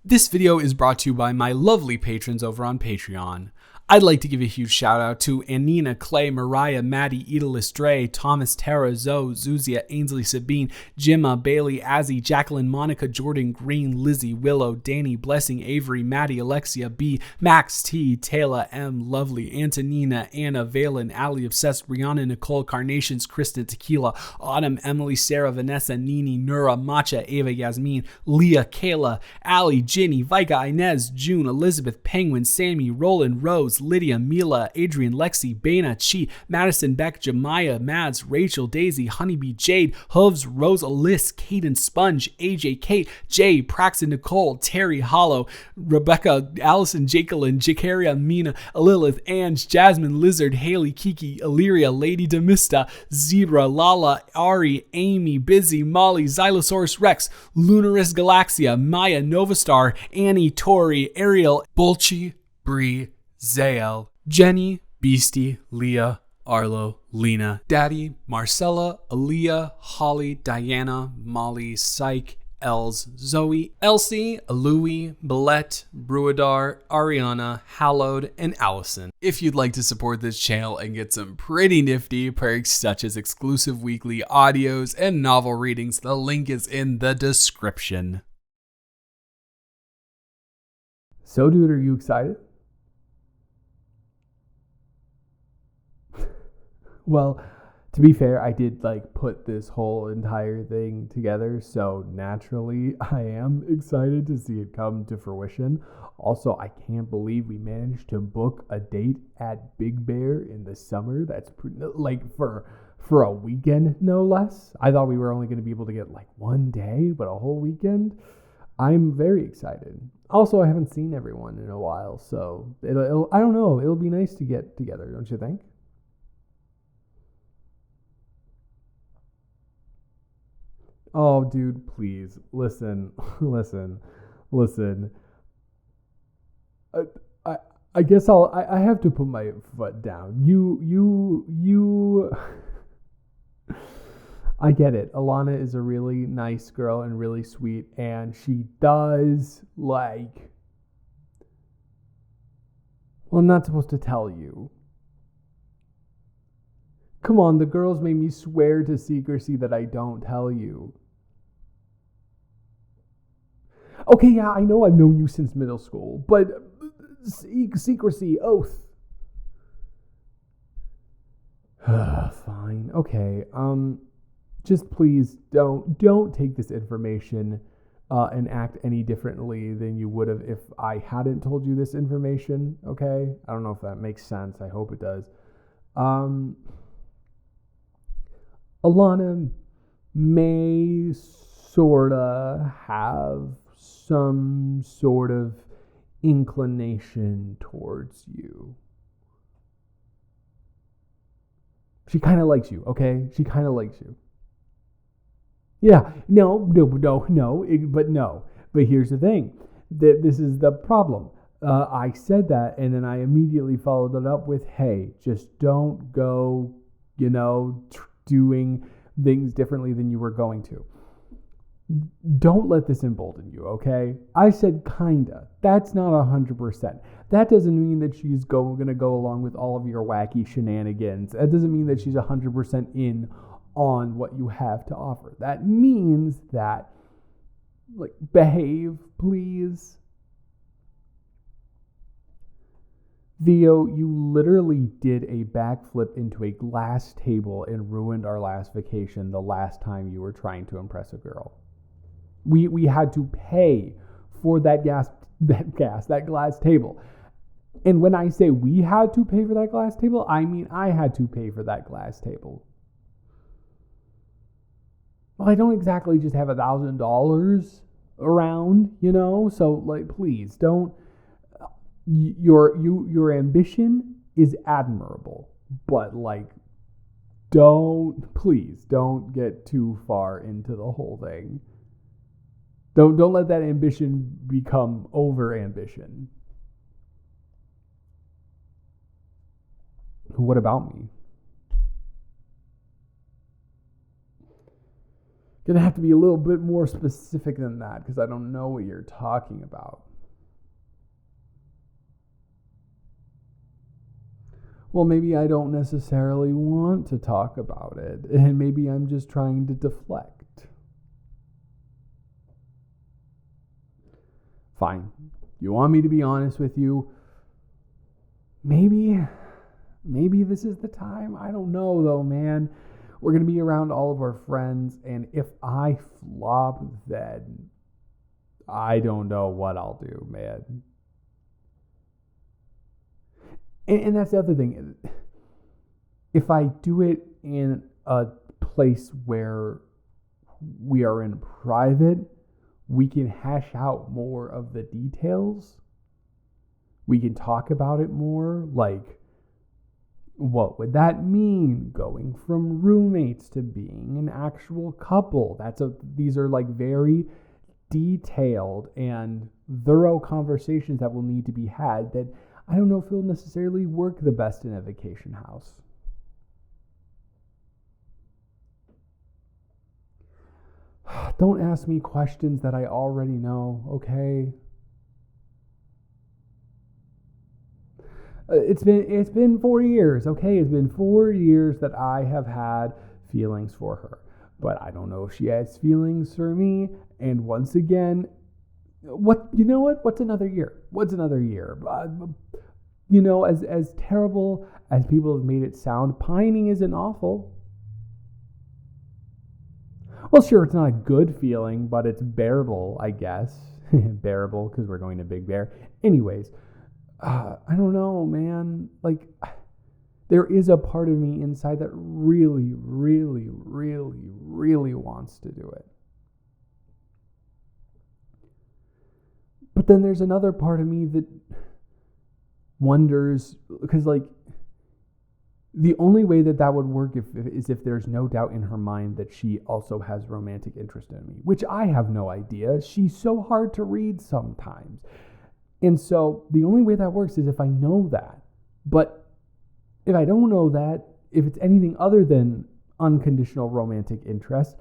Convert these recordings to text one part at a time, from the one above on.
This video is brought to you by my lovely patrons over on Patreon. I'd like to give a huge shout out to Anina, Clay, Mariah, Maddie, Edalis, Dre, Thomas, Tara, Zoe, Zuzia, Ainsley, Sabine, Jimma, Bailey, Azzy, Jacqueline, Monica, Jordan, Green, Lizzie, Willow, Danny, Blessing, Avery, Maddie, Alexia, B, Max, T, Taylor, M, Lovely, Antonina, Anna, Valen, Ali, Obsessed, Brianna, Nicole, Carnations, Kristen, Tequila, Autumn, Emily, Sarah, Vanessa, Nini, Nura, Matcha, Ava, Yasmin, Leah, Kayla, Ali, Ginny, Vika, Inez, June, Elizabeth, Penguin, Sammy, Roland, Rose, Lydia, Mila, Adrian, Lexi, Bana, Chi, Madison, Beck, Jemiah, Mads, Rachel, Daisy, Honeybee, Jade, Hooves, Rose, Alyss, Caden, Sponge, AJ, Kate, Jay, Praxton, Nicole, Terry, Hollow, Rebecca, Allison, Jacqueline, Jakaria, Mina, Lilith, Ange, Jasmine, Lizard, Haley, Kiki, Illyria, Lady Demista, Zebra, Lala, Ari, Amy, Busy, Molly, Xylosaurus Rex, Lunaris Galaxia, Maya, Novastar, Annie, Tori, Ariel, Bolchi, Bree, Zael, Jenny, Beastie, Leah, Arlo, Lena, Daddy, Marcella, Aaliyah, Holly, Diana, Molly, Psych, Els, Zoe, Elsie, Louie, Billette, Bruadar, Ariana, Hallowed, and Allison. If you'd like to support this channel and get some pretty nifty perks such as exclusive weekly audios and novel readings, the link is in the description. So dude, are you excited? Well, to be fair, I did put this whole entire thing together, so naturally I am excited to see it come to fruition. Also, I can't believe we managed to book a date at Big Bear in the summer. That's for a weekend, no less. I thought we were only going to be able to get one day, but a whole weekend. I'm very excited. Also, I haven't seen everyone in a while, so it'll I don't know, it'll be nice to get together, don't you think? Oh, dude, please listen. I guess I have to put my foot down. You. I get it. Alana is a really nice girl and really sweet, and she does well, I'm not supposed to tell you. Come on, the girls made me swear to secrecy that I don't tell you. Okay, yeah, I know I've known you since middle school, but secrecy, oath. Fine, okay. Just please don't take this information and act any differently than you would have if I hadn't told you this information, okay? I don't know if that makes sense. I hope it does. Alana may sorta have some sort of inclination towards you. She kind of likes you, okay? She kind of likes you. Yeah, no. But here's the thing. This is the problem. I said that, and then I immediately followed it up with, hey, just don't go, doing things differently than you were going to. Don't let this embolden you, okay? I said kinda. That's not 100%. That doesn't mean that she's gonna go along with all of your wacky shenanigans. That doesn't mean that she's 100% in on what you have to offer. That means that, behave, please. Theo, you literally did a backflip into a glass table and ruined our last vacation the last time you were trying to impress a girl. We had to pay for that glass table. And when I say we had to pay for that glass table, I mean I had to pay for that glass table. Well, I don't exactly just have $1,000 around, so please don't. Your ambition is admirable, but don't get too far into the whole thing. Don't let that ambition become over ambition. What about me? Gonna have to be a little bit more specific than that because I don't know what you're talking about. Well, maybe I don't necessarily want to talk about it, and maybe I'm just trying to deflect. Fine. You want me to be honest with you? Maybe this is the time. I don't know though, man. We're going to be around all of our friends, and if I flop, then I don't know what I'll do, man. And that's the other thing. If I do it in a place where we are in private, we can hash out more of the details. We can talk about it more. Like, what would that mean? Going from roommates to being an actual couple. These are like very detailed and thorough conversations that will need to be had that I don't know if it'll necessarily work the best in a vacation house. Don't ask me questions that I already know, okay? It's been 4 years, okay? It's been 4 years that I have had feelings for her. But I don't know if she has feelings for me. And once again, what's another year? What's another year? As terrible as people have made it sound, pining isn't awful. Well, sure, it's not a good feeling, but it's bearable, I guess. Bearable, because we're going to Big Bear. Anyways, I don't know, man. Like, there is a part of me inside that really, really, really, really wants to do it. But then there's another part of me that wonders, because like the only way that would work is if there's no doubt in her mind that she also has romantic interest in me, which I have no idea. She's so hard to read sometimes. And so the only way that works is if I know that. But if I don't know that, if it's anything other than unconditional romantic interest,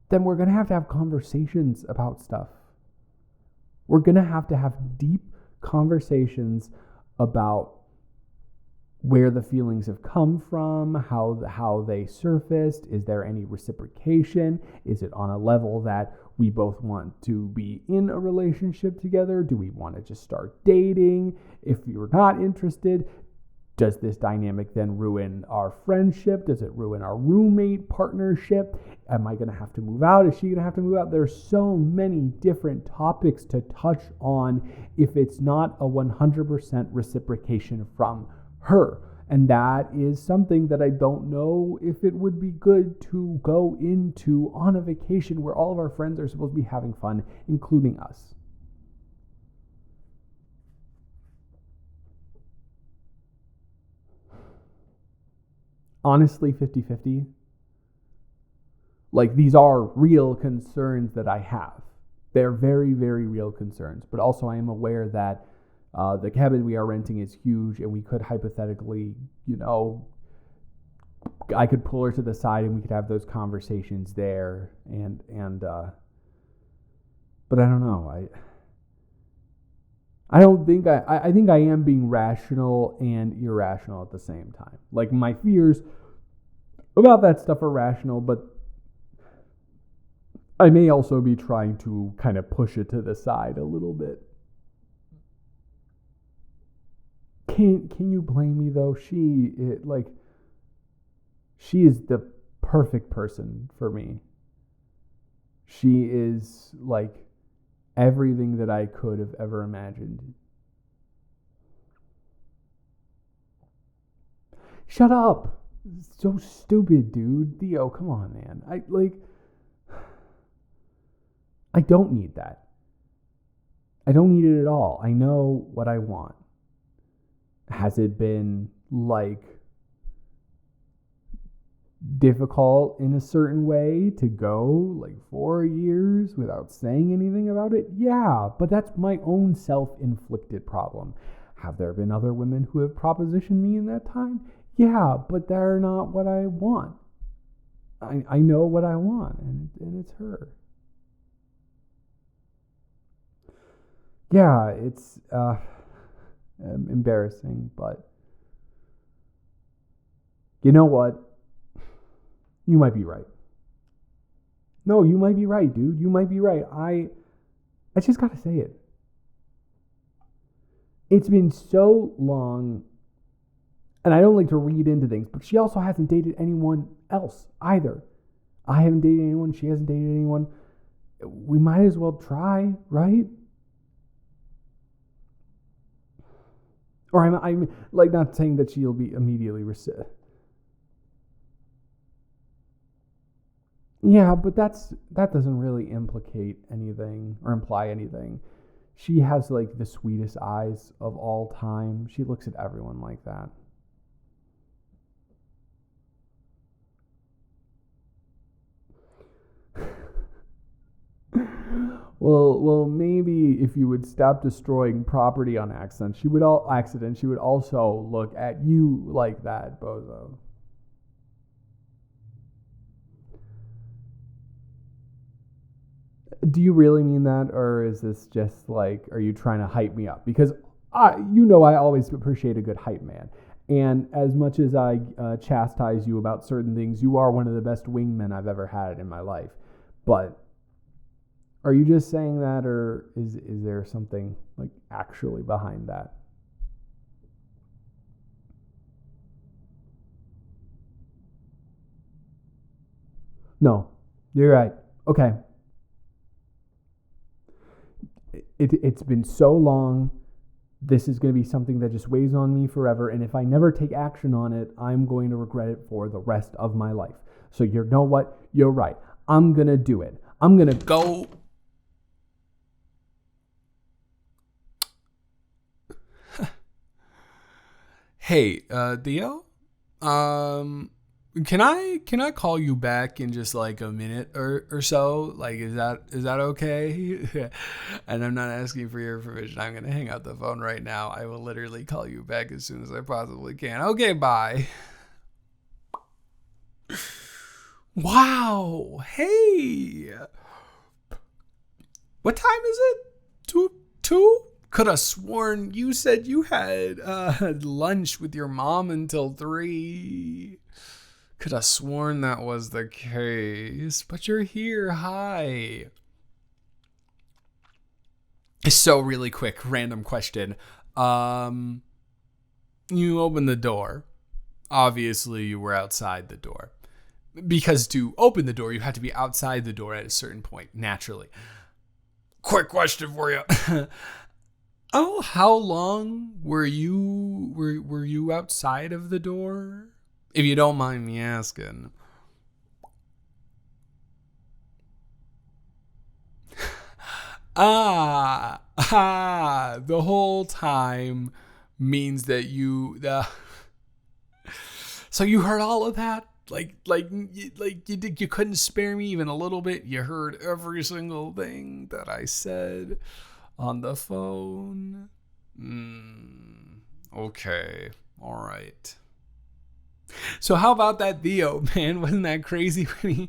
then we're going to have conversations about stuff. We're going to have deep conversations about where the feelings have come from, how they surfaced. Is there any reciprocation? Is it on a level that we both want to be in a relationship together? Do we want to just start dating? If you're not interested, does this dynamic then ruin our friendship? Does it ruin our roommate partnership? Am I going to have to move out? Is she going to have to move out? There's so many different topics to touch on if it's not a 100% reciprocation from her. And that is something that I don't know if it would be good to go into on a vacation where all of our friends are supposed to be having fun, including us. Honestly, 50-50. Like, these are real concerns that I have. They're very, very real concerns. But also I am aware that the cabin we are renting is huge, and we could hypothetically, I could pull her to the side and we could have those conversations there. But I don't know. I don't think I think I am being rational and irrational at the same time. Like, my fears about that stuff are rational, but I may also be trying to kind of push it to the side a little bit. Can you blame me though? She is the perfect person for me. She is like everything that I could have ever imagined. Shut up. So stupid, dude. Theo, come on, man. I don't need that. I don't need it at all. I know what I want. Has it been difficult in a certain way to go 4 years without saying anything about it? Yeah, but that's my own self-inflicted problem. Have there been other women who have propositioned me in that time? Yeah, but they're not what I want. I know what I want, and it's her. Yeah, it's embarrassing, but you know what? You might be right. No, you might be right, dude. You might be right. I just gotta say it. It's been so long, and I don't like to read into things, but she also hasn't dated anyone else either. I haven't dated anyone. She hasn't dated anyone. We might as well try, right? Or I'm like not saying that she'll be immediately Yeah, but that doesn't really implicate anything or imply anything. She has like the sweetest eyes of all time. She looks at everyone like that. Well, maybe if you would stop destroying property on accident, she would also look at you like that, bozo. Do you really mean that, or is this just like, are you trying to hype me up? Because I always appreciate a good hype man. And as much as I chastise you about certain things, you are one of the best wingmen I've ever had in my life. But are you just saying that, or is there something like actually behind that? No, you're right. Okay, it's been so long. This is going to be something that just weighs on me forever. And if I never take action on it, I'm going to regret it for the rest of my life. So you know what? You're right. I'm going to do it. I'm going to go. Hey, Theo? Can I call you back in just like a minute or so? Like, is that okay? And I'm not asking for your permission. I'm gonna hang up the phone right now. I will literally call you back as soon as I possibly can. Okay, bye. Wow. Hey. What time is it? Two? Could have sworn you said you had lunch with your mom until 3. Could have sworn that was the case, but you're here. Hi. So really quick, random question. Um, you opened the door. Obviously, you were outside the door. Because to open the door, you had to be outside the door at a certain point, naturally. Quick question for you. Oh, how long were you outside of the door? If you don't mind me asking. The whole time means that so you heard all of that? You couldn't spare me even a little bit. You heard every single thing that I said on the phone. Okay. All right. So how about that Theo, man? Wasn't that crazy when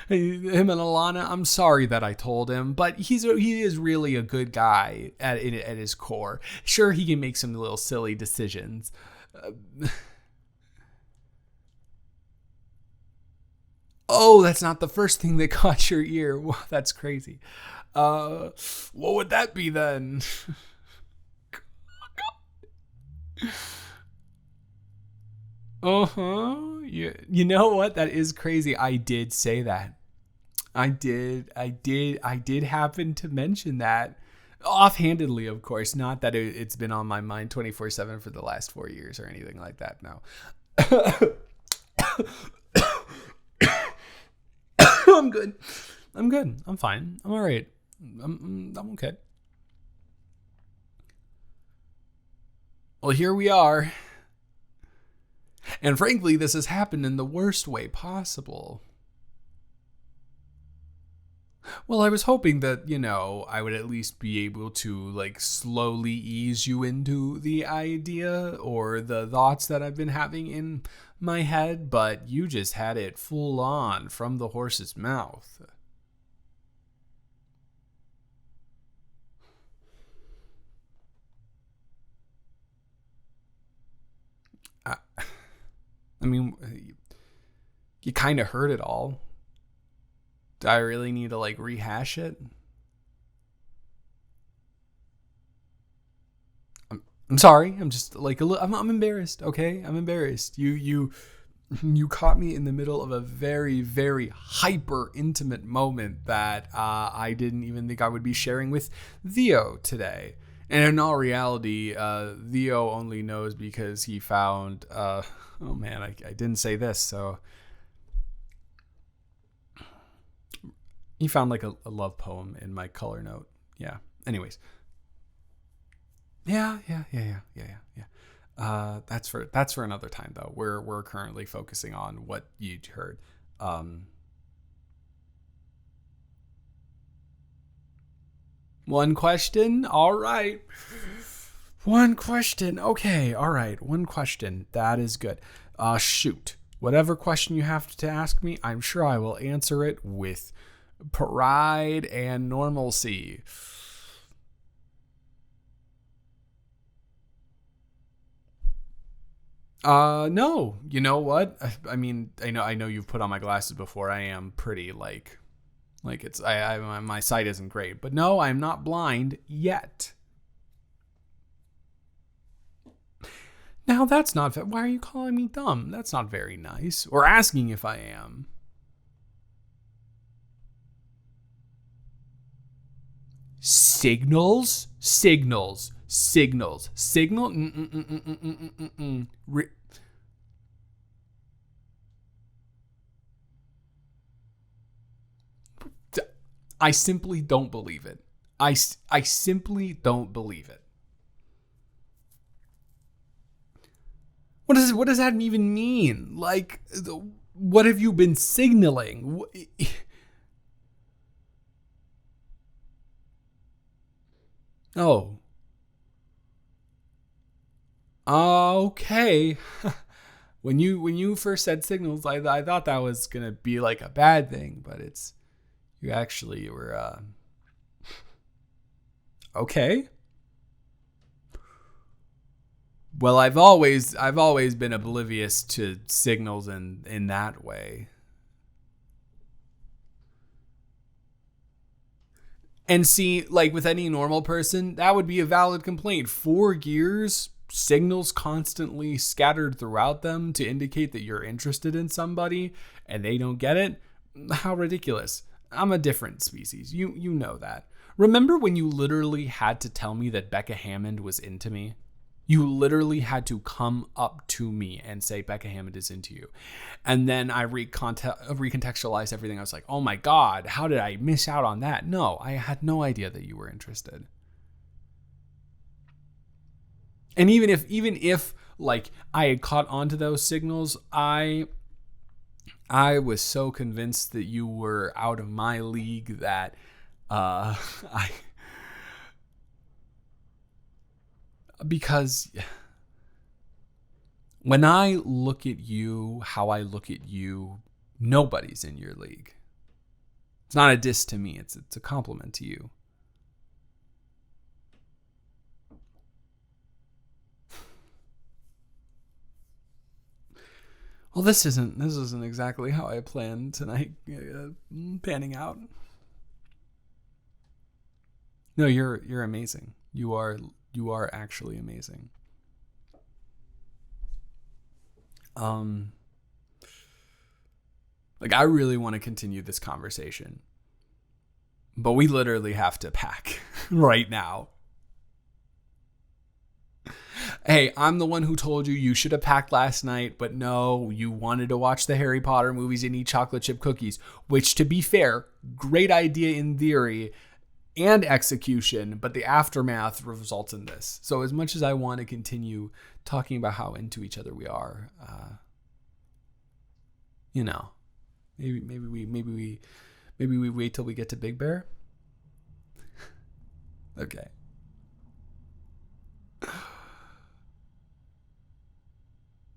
him and Alana? I'm sorry that I told him, but he is really a good guy at his core. Sure, he can make some little silly decisions. Oh, that's not the first thing that caught your ear. Wow, that's crazy. What would that be then? Uh-huh. You know what? That is crazy. I did say that. I did happen to mention that. Offhandedly, of course. Not that it's been on my mind 24/7 for the last 4 years or anything like that. No. I'm good. I'm good. I'm fine. I'm all right. I'm okay. Well, here we are. And frankly, this has happened in the worst way possible. Well, I was hoping that, I would at least be able to, like, slowly ease you into the idea or the thoughts that I've been having in my head, but you just had it full on from the horse's mouth. I mean, you kind of heard it all. Do I really need to like rehash it? I'm sorry. I'm just like I'm embarrassed. Okay, I'm embarrassed. You caught me in the middle of a very, very hyper intimate moment that I didn't even think I would be sharing with Theo today. And in all reality, Theo only knows because he found. Oh man, I didn't say this. So he found like a love poem in my color note. Yeah. Anyways. Yeah. That's for another time though. We're currently focusing on what you heard. One question. All right. One question. Okay. All right. One question. That is good. Shoot. Whatever question you have to ask me, I'm sure I will answer it with pride and normalcy. No. You know what? I mean, I know you've put on my glasses before. I am pretty like it's my sight isn't great, but no, I'm not blind yet. Now that's not. Why are you calling me dumb? That's not very nice. Or asking if I am. Signals. Signal. I simply don't believe it. I simply don't believe it. What does that even mean? Like, what have you been signaling? Oh. Okay. When you first said signals, I thought that was gonna be like a bad thing, but you actually were okay. Well, I've always been oblivious to signals in that way. And see, like with any normal person, that would be a valid complaint. 4 gears, signals constantly scattered throughout them to indicate that you're interested in somebody and they don't get it. How ridiculous. I'm a different species. You know that. Remember when you literally had to tell me that Becca Hammond was into me? You literally had to come up to me and say Becca Hammond is into you. And then I recontextualized everything. I was like, oh my God, how did I miss out on that? No, I had no idea that you were interested. And even if like I had caught on to those signals, I was so convinced that you were out of my league that because when I look at you, how I look at you, nobody's in your league. It's not a diss to me. It's a compliment to you. Well, this isn't exactly how I planned tonight panning out. No, you're amazing. You are actually amazing. Like I really want to continue this conversation, but we literally have to pack right now. Hey, I'm the one who told you should have packed last night, but no, you wanted to watch the Harry Potter movies and eat chocolate chip cookies, which to be fair, great idea in theory and execution, but the aftermath results in this. So as much as I want to continue talking about how into each other we are, maybe we wait till we get to Big Bear. Okay.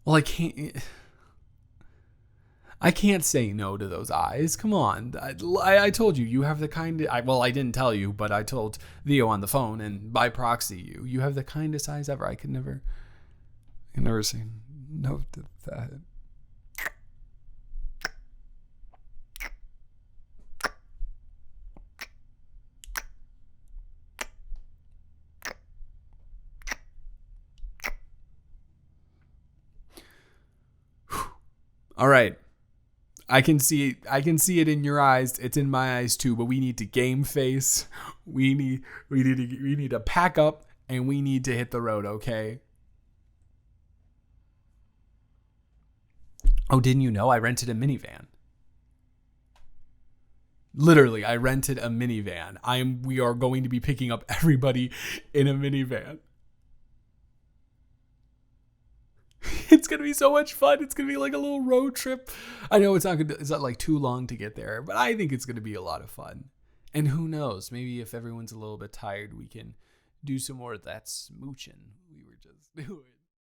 Well, I can't. I can't say no to those eyes. Come on. I told you, you have the kind of, well, I didn't tell you, but I told Theo on the phone and by proxy you have the kindest eyes ever. I could never say no to that. All right. I can see it in your eyes. It's in my eyes too, but we need to game face. We need to pack up and we need to hit the road, okay? Oh, didn't you know I rented a minivan? Literally, I rented a minivan. We are going to be picking up everybody in a minivan. It's gonna be so much fun. It's gonna be like a little road trip. I know it's not like too long to get there, but I think it's gonna be a lot of fun. And who knows? Maybe if everyone's a little bit tired, we can do some more of that smooching we were just doing.